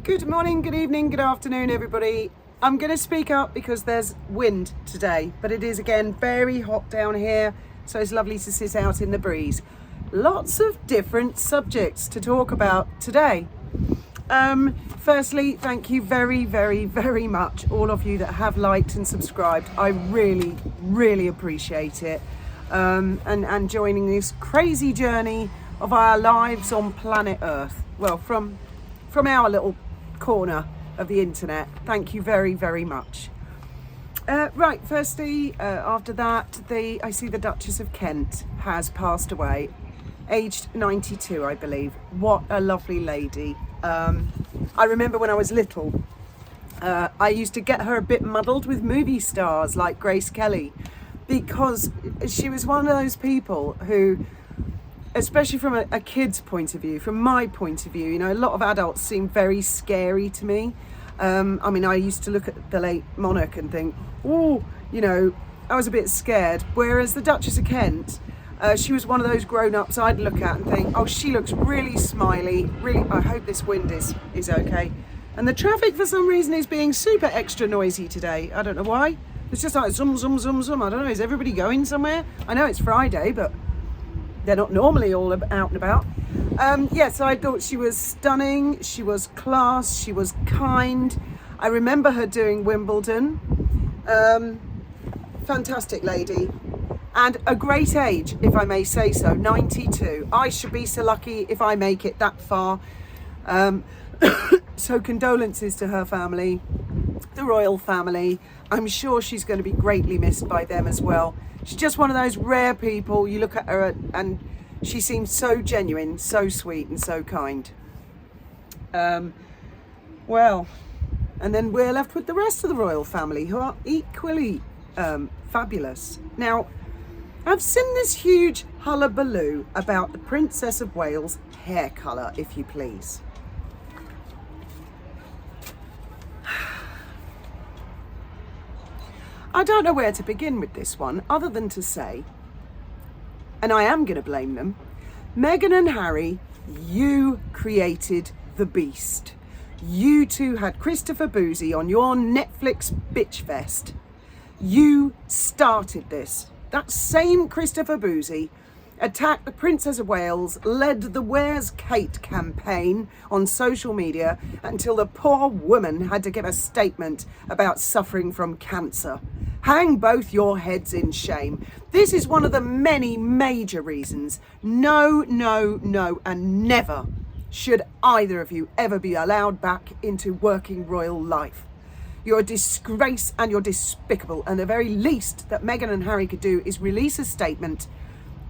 Good morning, good evening, good afternoon, everybody. I'm going to speak up because there's wind today, but it is again very hot down here, so it's lovely to sit out in the breeze. Lots of different subjects to talk about today. Firstly, thank you very, very, very much, all of you that have liked and subscribed. I really, really appreciate it. And joining this crazy journey of our lives on planet Earth. Well, from our little corner of the internet. Thank you very, very much. Right, firstly, after that, I see the Duchess of Kent has passed away, aged 92, I believe. What a lovely lady. I remember when I was little, I used to get her a bit muddled with movie stars like Grace Kelly, because she was one of those people who, especially from a kid's point of view, from my point of view, you know, a lot of adults seem very scary to me. I mean, I used to look at the late monarch and think, oh, you know, I was a bit scared. Whereas the Duchess of Kent, she was one of those grown-ups I'd look at and think, oh, she looks really smiley. Really, I hope this wind is okay. And the traffic, for some reason, is being super extra noisy today. I don't know why. It's just like zoom, zoom, zoom, zoom. I don't know, is everybody going somewhere? I know it's Friday, but they're not normally all out and about. Yes, I thought she was stunning. She was class. She was kind. I remember her doing Wimbledon. Fantastic lady. And a great age, if I may say so, 92. I should be so lucky if I make it that far. So condolences to her family, the royal family. I'm sure she's going to be greatly missed by them as well. She's just one of those rare people. You look at her and she seems so genuine, so sweet and so kind. Well, and then we're left with the rest of the royal family, who are equally fabulous. Now, I've seen this huge hullabaloo about the Princess of Wales' hair colour, if you please. I don't know where to begin with this one, other than to say, and I am going to blame them, Meghan and Harry, you created the beast. You two had Christopher Boozy on your Netflix bitch fest. You started this. That same Christopher Boozy attacked the Princess of Wales, led the Where's Kate campaign on social media until the poor woman had to give a statement about suffering from cancer. Hang both your heads in shame. This is one of the many major reasons. No, no, no, and never should either of you ever be allowed back into working royal life. You're a disgrace and you're despicable, and the very least that Meghan and Harry could do is release a statement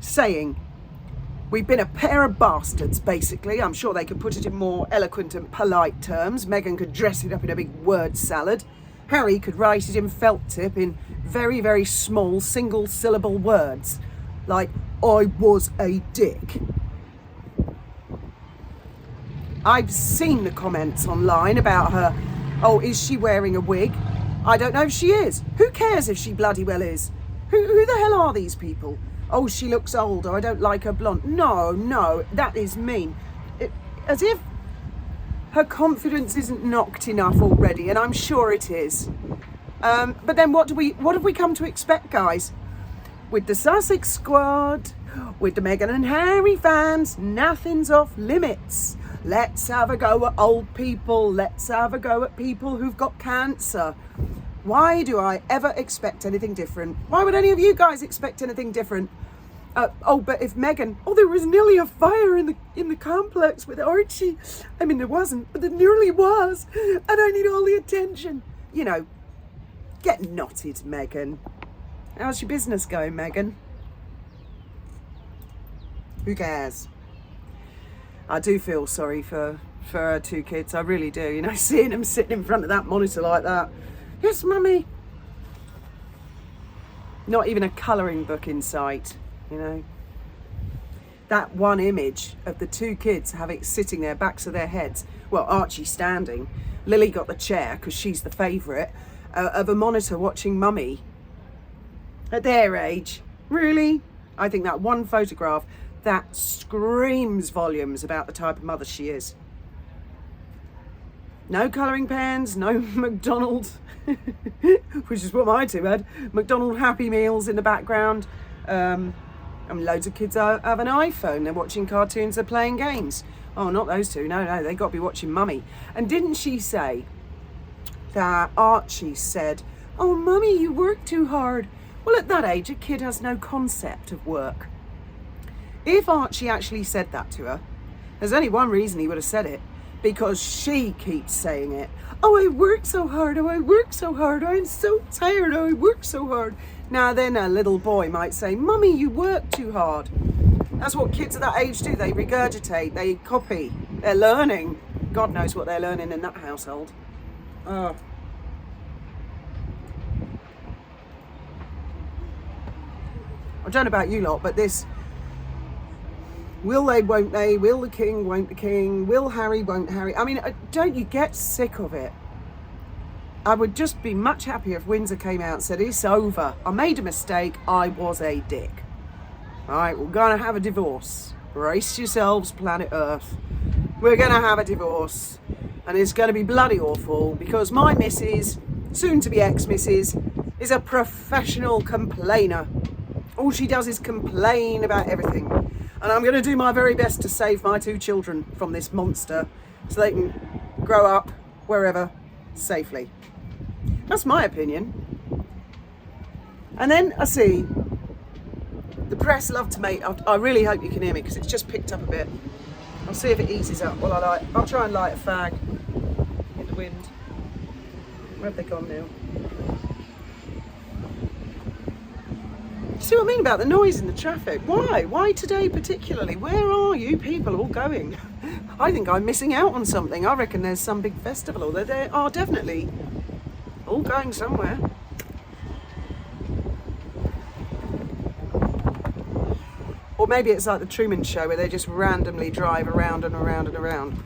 saying, we've been a pair of bastards, basically. I'm sure they could put it in more eloquent and polite terms. Meghan could dress it up in a big word salad. Harry could write it in felt tip in very, very small single syllable words, like, I was a dick. I've seen the comments online about her. Oh, is she wearing a wig? I don't know if she is. Who cares if she bloody well is? Who the hell are these people? Oh, she looks old, or I don't like her blonde. No, that is mean. As if her confidence isn't knocked enough already, and I'm sure it is. But then what have we come to expect, guys? With the Sussex squad, with the Meghan and Harry fans, nothing's off limits. Let's have a go at old people. Let's have a go at people who've got cancer. Why do I ever expect anything different? Why would any of you guys expect anything different? But if Meghan, there was nearly a fire in the complex with Archie. I mean, there wasn't, but there nearly was, and I need all the attention. You know, get knotted, Meghan. How's your business going, Meghan? Who cares? I do feel sorry for her two kids. I really do. You know, seeing them sitting in front of that monitor like that. Yes, mummy. Not even a colouring book in sight, you know. That one image of the two kids sitting there, backs of their heads. Well, Archie standing. Lily got the chair because she's the favourite, of a monitor watching mummy. At their age. Really? I think that one photograph, that screams volumes about the type of mother she is. No colouring pens, no McDonald's, which is what my two had. McDonald's Happy Meals in the background. And loads of kids have an iPhone. They're watching cartoons, they're playing games. Oh, not those two. No, they got to be watching Mummy. And didn't she say that Archie said, "Oh, Mummy, you work too hard"? Well, at that age, a kid has no concept of work. If Archie actually said that to her, there's only one reason he would have said it. Because she keeps saying it. "Oh, I work so hard. Oh, I work so hard. I'm so tired. Oh, I work so hard." Now then a little boy might say, "Mummy, you work too hard." That's what kids at that age do. They regurgitate, they copy, they're learning. God knows what they're learning in that household. Oh. I don't know about you lot, but this will they, won't they, will the king, won't the king, will Harry, won't Harry. I mean, don't you get sick of it? I would just be much happier if Windsor came out and said, "It's over. I made a mistake. I was a dick. All right, we're going to have a divorce. Brace yourselves, planet Earth. We're going to have a divorce. And it's going to be bloody awful because my missus, soon to be ex-missus, is a professional complainer. All she does is complain about everything. And I'm going to do my very best to save my two children from this monster so they can grow up wherever safely." That's my opinion. And then I see the press love to make. I really hope you can hear me because it's just picked up a bit. I'll see if it eases up while I'll try and light a fag in the wind. Where have they gone now? See what I mean about the noise in the traffic? Why? Why today particularly? Where are you people all going? I think I'm missing out on something. I reckon there's some big festival, or there are definitely all going somewhere. Or maybe it's like the Truman Show where they just randomly drive around and around and around.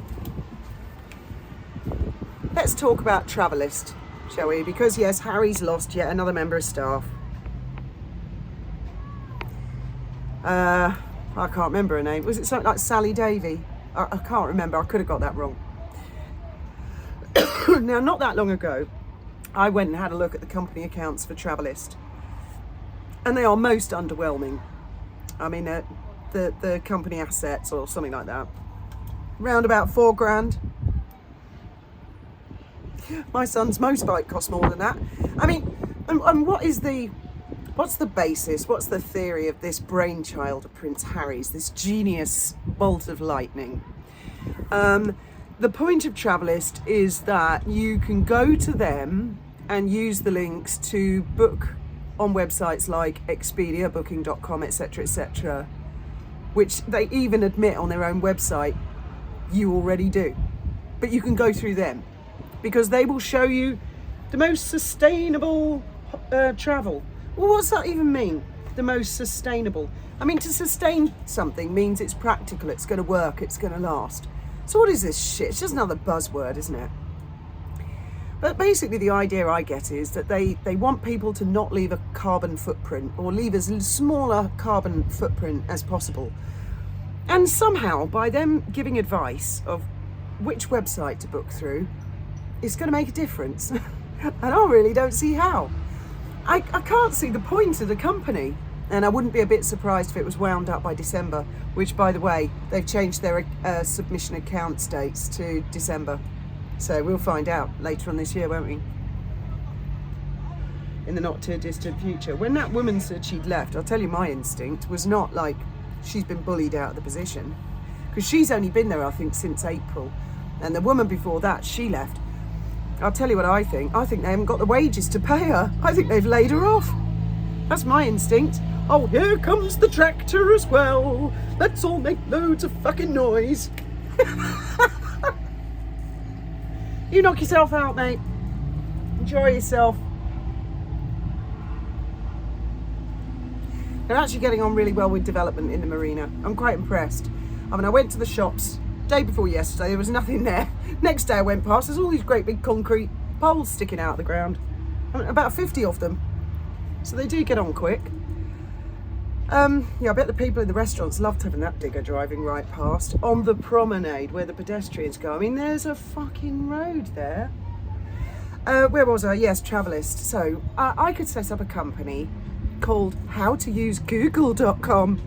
Let's talk about Travelex, shall we? Because yes, Harry's lost yet another member of staff. I can't remember her name. Was it something like Sally Davy? I can't remember. I could have got that wrong. Now, not that long ago, I went and had a look at the company accounts for Travelex, and they are most underwhelming. I mean, the company assets or something like that, round about $4,000. My son's motorbike costs more than that. I mean, and what's the basis? What's the theory of this brainchild of Prince Harry's, this genius bolt of lightning? The point of Travelex is that you can go to them and use the links to book on websites like Expedia, Booking.com, etc., etc., which they even admit on their own website you already do. But you can go through them because they will show you the most sustainable travel. Well, what's that even mean? The most sustainable? I mean, to sustain something means it's practical, it's going to work, it's going to last. So what is this shit? It's just another buzzword, isn't it? But basically the idea I get is that they want people to not leave a carbon footprint or leave as small a carbon footprint as possible. And somehow by them giving advice of which website to book through, it's going to make a difference. And I really don't see how. I can't see the point of the company. And I wouldn't be a bit surprised if it was wound up by December, which, by the way, they've changed their submission accounts dates to December. So we'll find out later on this year, won't we? In the not too distant future. When that woman said she'd left, I'll tell you my instinct was not like she's been bullied out of the position. Because she's only been there, I think, since April. And the woman before that, she left. I'll tell you what I think. I think they haven't got the wages to pay her. I think they've laid her off. That's my instinct. Oh, here comes the tractor as well. Let's all make loads of fucking noise. You knock yourself out, mate. Enjoy yourself. They're actually getting on really well with development in the marina. I'm quite impressed. I mean, I went to the shops day before yesterday. There was nothing there. Next day I went past. There's all these great big concrete poles sticking out of the ground. I mean, about 50 of them. So they do get on quick. Yeah, I bet the people in the restaurants loved having that digger driving right past on the promenade where the pedestrians go. I mean, there's a fucking road there. Where was I? Yes, Travelex. So I could set up a company called howtouseGoogle.com.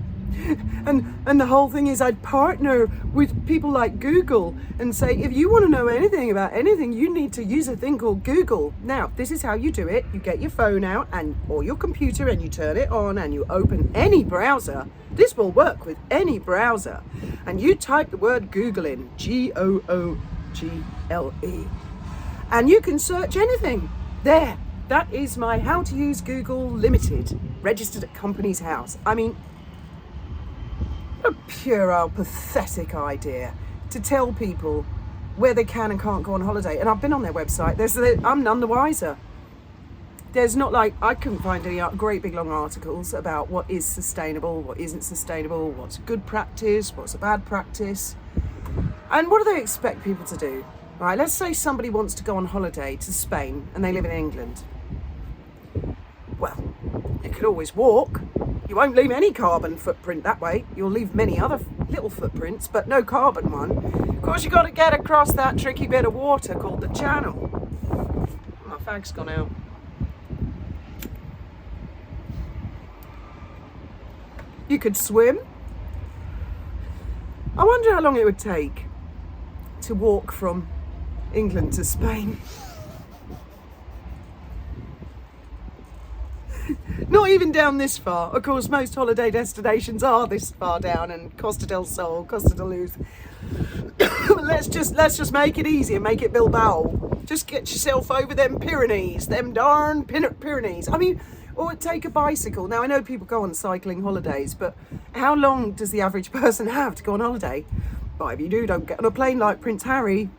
And the whole thing is I'd partner with people like Google and say, if you want to know anything about anything, you need to use a thing called Google. Now, this is how you do it. You get your phone out or your computer and you turn it on and you open any browser. This will work with any browser. And you type the word Google in, Google. And you can search anything. There. That is my How to Use Google Limited, registered at Company's House. I mean, a pure old pathetic idea to tell people where they can and can't go on holiday. And I've been on their website. I'm none the wiser. There's not like, I couldn't find any great big long articles about what is sustainable, what isn't sustainable, what's good practice, what's a bad practice. And what do they expect people to do? Right, let's say somebody wants to go on holiday to Spain and they live in England. Well, you could always walk. You won't leave any carbon footprint that way. You'll leave many other little footprints, but no carbon one. Of course, you've got to get across that tricky bit of water called the Channel. My fag's gone out. You could swim. I wonder how long it would take to walk from England to Spain. Not even down this far. Of course, most holiday destinations are this far down, and Costa del Sol, Costa de Luz. let's just make it easy and make it Bilbao. Just get yourself over them Pyrenees, them darn Pyrenees. I mean, or take a bicycle. Now, I know people go on cycling holidays, but how long does the average person have to go on holiday? But if you do, don't get on a plane like Prince Harry.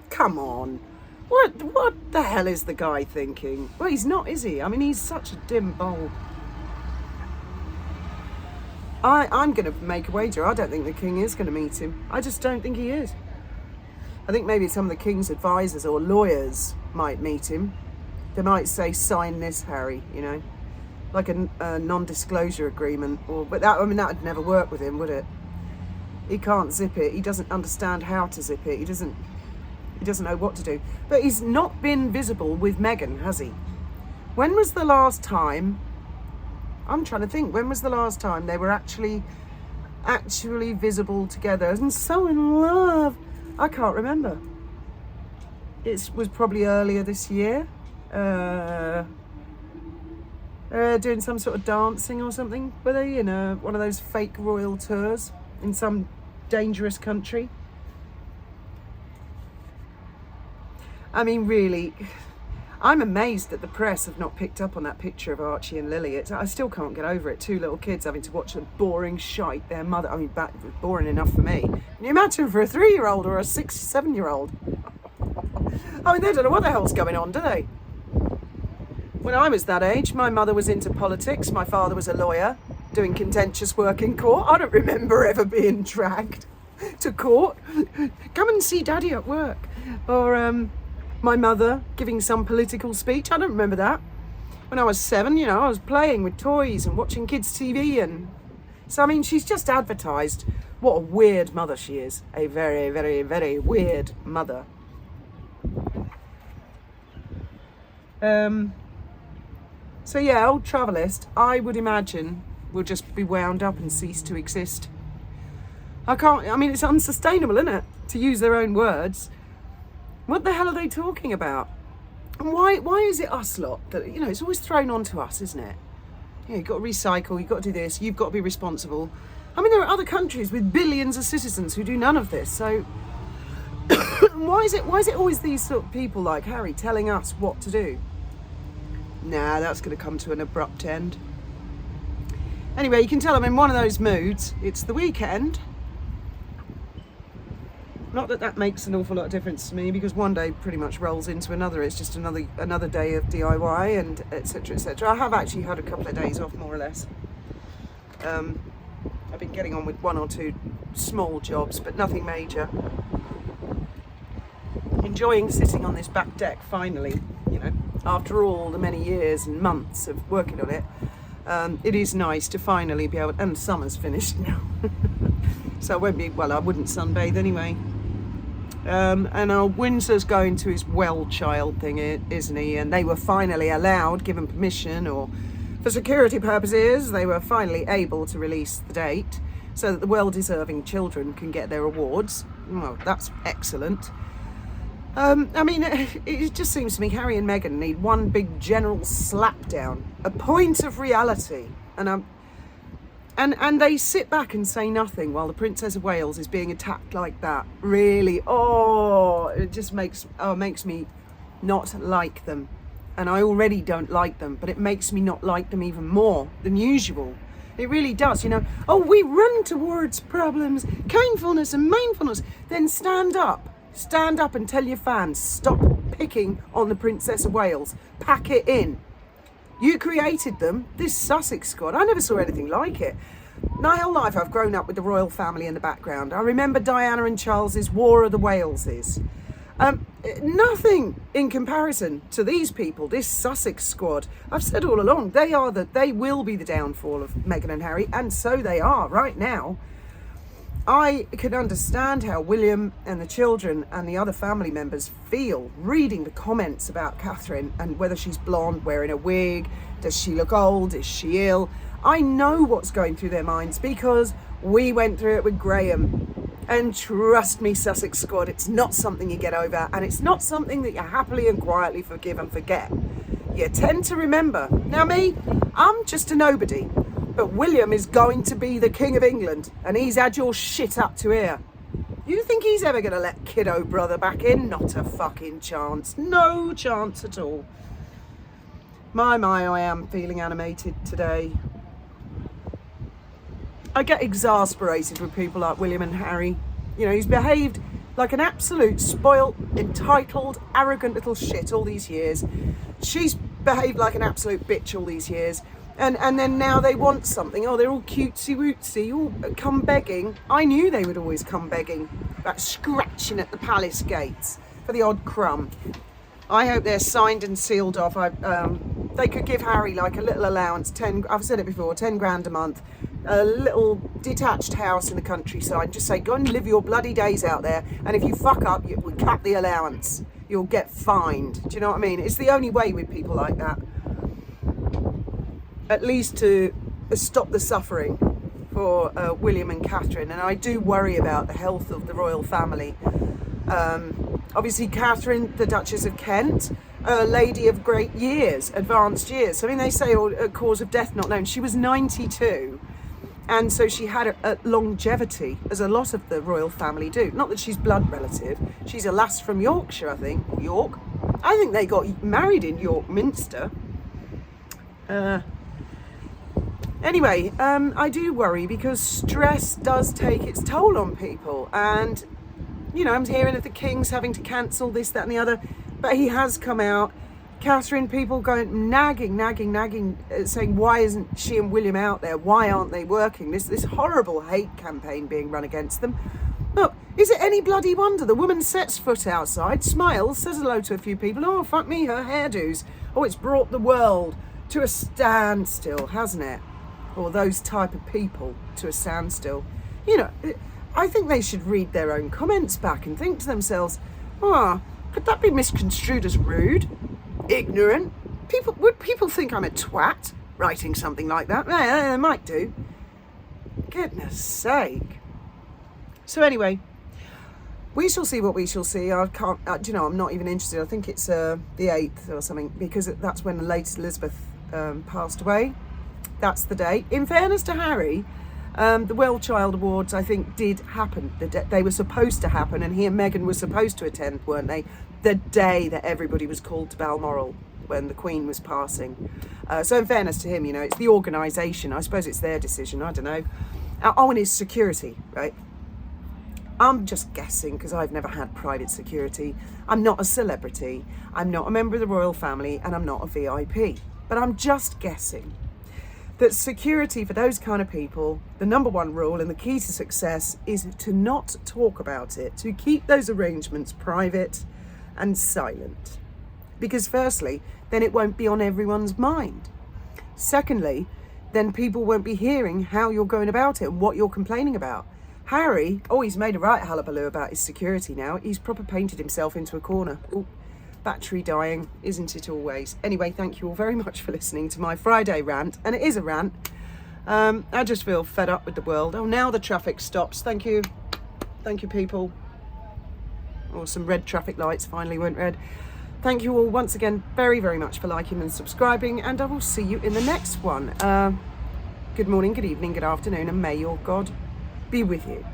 Come on. What the hell is the guy thinking? Well, he's not, is he? I mean, he's such a dim bulb. I'm going to make a wager. I don't think the king is going to meet him. I just don't think he is. I think maybe some of the king's advisors or lawyers might meet him. They might say, sign this, Harry, you know, like a non-disclosure agreement. But that would never work with him, would it? He can't zip it. He doesn't understand how to zip it. He doesn't know what to do. But he's not been visible with Meghan, has he? When was the last time? I'm trying to think. When was the last time they were actually visible together and so in love? I can't remember. It was probably earlier this year. Doing some sort of dancing or something. Were they in one of those fake royal tours in some dangerous country? I mean, really, I'm amazed that the press have not picked up on that picture of Archie and Lily. I still can't get over it. Two little kids having to watch a boring shite their mother. I mean, it was boring enough for me. Can you imagine for a 3-year-old or a 6-7-year-old? I mean, they don't know what the hell's going on, do they? When I was that age, my mother was into politics. My father was a lawyer doing contentious work in court. I don't remember ever being dragged to court. Come and see Daddy at work. Or my mother giving some political speech. I don't remember that. When I was 7, you know, I was playing with toys and watching kids' TV. And so, I mean, she's just advertised what a weird mother she is. A very, very, very weird mother. So yeah, old Travelex, I would imagine, will just be wound up and cease to exist. I mean, it's unsustainable, isn't it? To use their own words. What the hell are they talking about? And why is it us lot that, you know, it's always thrown onto us, isn't it? Yeah, you've got to recycle, you've got to do this, you've got to be responsible. I mean, there are other countries with billions of citizens who do none of this, so why is it always these sort of people like Harry telling us what to do? Nah, that's going to come to an abrupt end. Anyway, you can tell I'm in one of those moods. It's the weekend. Not that that makes an awful lot of difference to me, because one day pretty much rolls into another. It's just another day of DIY and etc, etc. I have actually had a couple of days off, more or less. I've been getting on with 1 or 2 small jobs, but nothing major. Enjoying sitting on this back deck finally, you know, after all the many years and months of working on it. It is nice to finally be able, and summer's finished now. So I won't be, well, I wouldn't sunbathe anyway. And our Windsor's going to his well child thing, isn't he? And they were finally allowed, given permission, or for security purposes, they were finally able to release the date so that the well-deserving children can get their awards. Well, that's excellent. I mean, it just seems to me Harry and Meghan need one big general slapdown, a point of reality. And they sit back and say nothing while the Princess of Wales is being attacked like that. Really, it just makes me not like them. And I already don't like them, but it makes me not like them even more than usual. It really does, we run towards problems, kindfulness and mindfulness. Then stand up and tell your fans, stop picking on the Princess of Wales. Pack it in. You created them, this Sussex squad. I never saw anything like it. My whole life I've grown up with the royal family in the background. I remember Diana and Charles's War of the Waleses. Nothing in comparison to these people, this Sussex squad. I've said all along, they will be the downfall of Meghan and Harry, and so they are right now. I can understand how William and the children and the other family members feel reading the comments about Catherine and whether she's blonde, wearing a wig, does she look old, is she ill? I know what's going through their minds because we went through it with Graham. And trust me, Sussex squad, it's not something you get over, and it's not something that you happily and quietly forgive and forget. You tend to remember. Now me, I'm just a nobody. But William is going to be the King of England, and he's had your shit up to here. You think he's ever going to let kiddo brother back in? Not a fucking chance. No chance at all. My, I am feeling animated today. I get exasperated with people like William and Harry. He's behaved like an absolute spoilt, entitled, arrogant little shit all these years. She's behaved like an absolute bitch all these years. And then now they want something. Oh, they're all cutesy-wootsy, all come begging. I knew they would always come begging, like scratching at the palace gates for the odd crumb. I hope they're signed and sealed off. They could give Harry like a little allowance, I've said it before, 10 grand a month, a little detached house in the countryside. Just say, go and live your bloody days out there. And if you fuck up, we cut the allowance. You'll get fined. Do you know what I mean? It's the only way with people like that. At least to stop the suffering for William and Catherine. And I do worry about the health of the royal family. Obviously, Catherine, the Duchess of Kent, a lady of great years, advanced years. I mean, they say a cause of death not known. She was 92. And so she had a longevity, as a lot of the royal family do. Not that she's blood relative. She's a lass from Yorkshire, I think. York. I think they got married in York Minster. Anyway, I do worry because stress does take its toll on people. And, I'm hearing of the King's having to cancel this, that and the other. But he has come out. Catherine, people going nagging, saying, why isn't she and William out there? Why aren't they working? This horrible hate campaign being run against them. Look, is it any bloody wonder? The woman sets foot outside, smiles, says hello to a few people. Oh, fuck me, her hairdos. Oh, it's brought the world to a standstill, hasn't it? Or those type of people to a standstill. I think they should read their own comments back and think to themselves, could that be misconstrued as rude? Ignorant? Would people think I'm a twat writing something like that? Yeah, they might do. Goodness sake. So anyway, we shall see what we shall see. I can't, I'm not even interested. I think it's the 8th or something, because that's when the late Elizabeth passed away. That's the date. In fairness to Harry, the Well Child Awards, I think, did happen. They were supposed to happen, and he and Meghan were supposed to attend, weren't they? The day that everybody was called to Balmoral when the Queen was passing. So in fairness to him, it's the organisation. I suppose it's their decision. I don't know. And his security, right? I'm just guessing because I've never had private security. I'm not a celebrity. I'm not a member of the royal family, and I'm not a VIP. But I'm just guessing that security for those kind of people, the number one rule and the key to success is to not talk about it, to keep those arrangements private and silent. Because firstly, then it won't be on everyone's mind. Secondly, then people won't be hearing how you're going about it and what you're complaining about. Harry, he's made a right hullabaloo about his security now. He's proper painted himself into a corner. Oh, battery dying, isn't it always? Anyway, thank you all very much for listening to my Friday rant, and it is a rant. I just feel fed up with the world. Oh, now the traffic stops. Thank you, people. Some red traffic lights finally went red. Thank you all once again very, very much for liking and subscribing, and I will see you in the next one. Good morning, good evening, good afternoon, and may your God be with you.